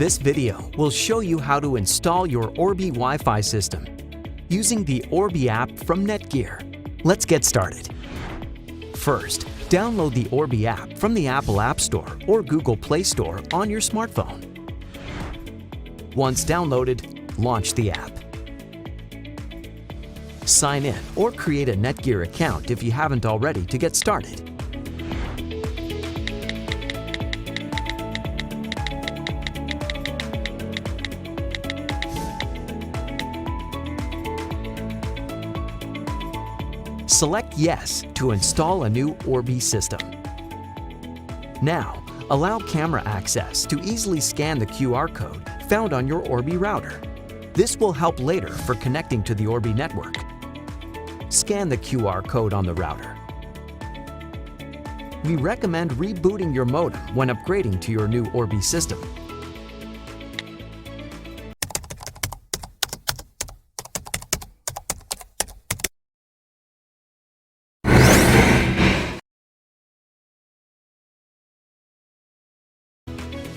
This video will show you how to install your Orbi Wi-Fi system using the Orbi app from NETGEAR. Let's get started. First, download the Orbi app from the Apple App Store or Google Play Store on your smartphone. Once downloaded, launch the app. Sign in or create a NETGEAR account if you haven't already to get started. Select Yes to install a new Orbi system. Now, allow camera access to easily scan the QR code found on your Orbi router. This will help later for connecting to the Orbi network. Scan the QR code on the router. We recommend rebooting your modem when upgrading to your new Orbi system.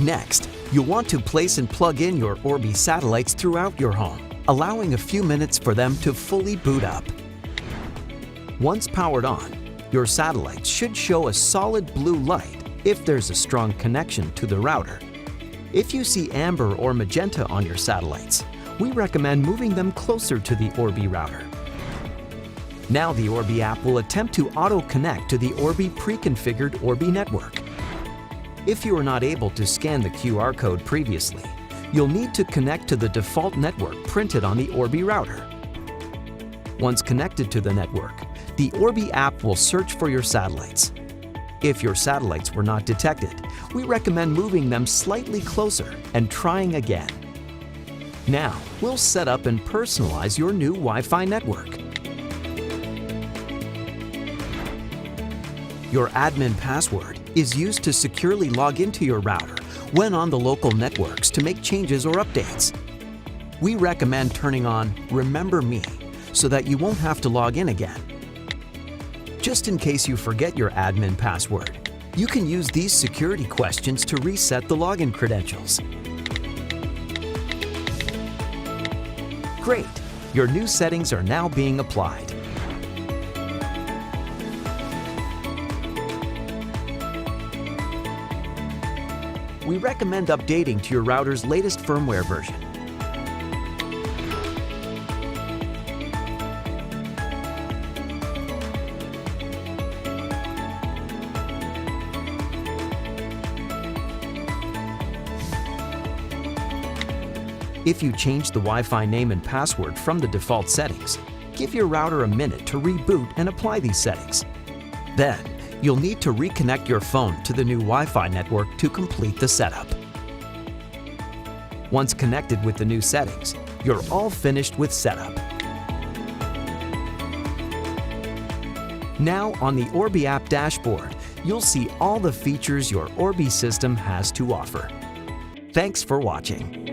Next, you'll want to place and plug in your Orbi satellites throughout your home, allowing a few minutes for them to fully boot up. Once powered on, your satellites should show a solid blue light if there's a strong connection to the router. If you see amber or magenta on your satellites, we recommend moving them closer to the Orbi router. Now the Orbi app will attempt to auto-connect to the Orbi pre-configured Orbi network. If you are not able to scan the QR code previously, you'll need to connect to the default network printed on the Orbi router. Once connected to the network, the Orbi app will search for your satellites. If your satellites were not detected, we recommend moving them slightly closer and trying again. Now, we'll set up and personalize your new Wi-Fi network. Your admin password is used to securely log into your router when on the local networks to make changes or updates. We recommend turning on Remember Me so that you won't have to log in again. Just in case you forget your admin password, you can use these security questions to reset the login credentials. Great! Your new settings are now being applied. We recommend updating to your router's latest firmware version. If you change the Wi-Fi name and password from the default settings, give your router a minute to reboot and apply these settings. Then, you'll need to reconnect your phone to the new Wi-Fi network to complete the setup. Once connected with the new settings, you're all finished with setup. Now on the Orbi app dashboard, you'll see all the features your Orbi system has to offer. Thanks for watching.